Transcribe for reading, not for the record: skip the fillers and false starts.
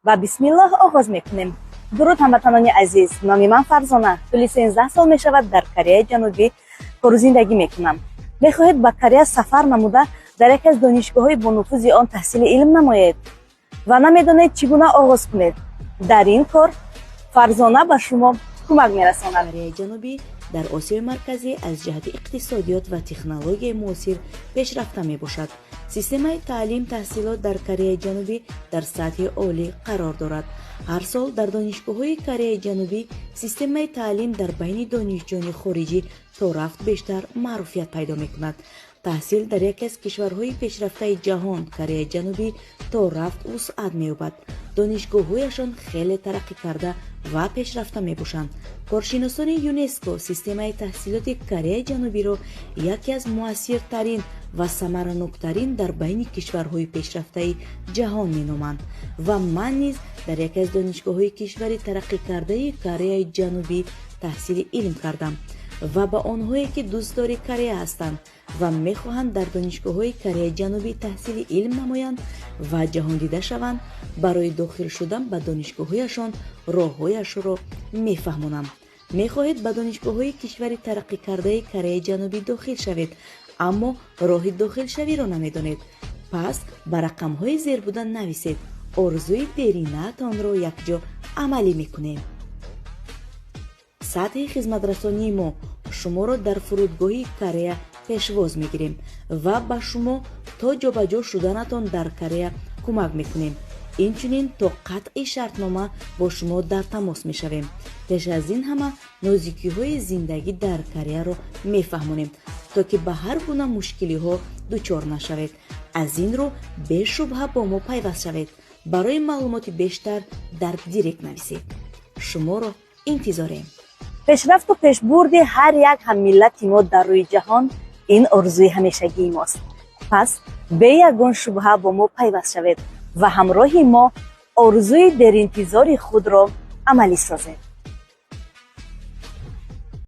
و بسم الله آغاز میکنیم. درود هموطنان عزیز، نام من فرزانه. طول 13 سال می شود در کره جنوبی کار و زندگی میکنم. میخواهید به کره سفر نموده در یک از دانشگاه‌های با نفوذ آن تحصیل علم نمایید و نمیدانید چگونه آغاز کنید. در این کار فرزانه به شما کمک میرساند. کره جنوبی در آسیای مرکزی از جهت اقتصادیات و تکنولوژی معاصر پیشرفته می باشد. سیستم تعلیم تحصیلات در کره جنوبی در سطح عالی قرار دارد. هر سال در دانشگاه‌های کره جنوبی سیستم تعلیم در بین دانشجویان خارجی تا رفت بیشتر معروفیت پیدا می‌کند. تحصیل در یک از کشورهای پیشرفته جهان کره جنوبی تا رفت وسعت می‌یابد. دانشگاه‌هایشان خیلی ترقی کرده و پیشرفته می‌باشند. کارشناسان یونسکو سیستم تحصیلات کره جنوبی را یکی از مؤثرترین و ثمره‌ناک‌ترین در بین کشورهای پیشرفته جهان می‌نامند و من نیز در یک از دانشگاه‌های کشور ترقی کرده کره جنوبی تحصیل علم کردم و با آنهایی که دوستدار کره هستند و می‌خواهند در دانشگاه‌های کره جنوبی تحصیل علم نمایند و جهان دیده شوند برای داخل شدن به دانشگاه‌هایشان راه‌هایش را می‌فهمانم. می‌خواهید به دانشگاه‌های کشور ترقی کرده کره جنوبی داخل شوید اما راه داخل شوی را نمی‌دانید. پس بر رقم‌های زیر بودن نویسید. آرزوی دیرینه‌تان را یکجا عملی می‌کنیم. سطح خدمت‌رسانی ما شما را در فرودگاهی کره پیشواز می‌گیریم و به شما تا جابجا شدنتان در کره کمک می‌کنیم. اینچنین تا قطع شرطنامه با شما در تماس می‌شویم. پیش از این همه نزدیکی‌های زندگی در کره را می‌فهمانیم تا که به هر گونه مشکلی‌ها دچار نشوید. از این رو بی شبهه با ما پیوست شوید. برای معلومات بیشتر در دایرکت نویسید. شما را انتظاریم. پیشرفت و پیشبرد هر یک هم ملت ما در روی جهان این آرزوی همیشگی ماست. پس به یگان شبهه با ما پیوست شوید و همراه ما آرزوی در انتظار خود را عملی سازید.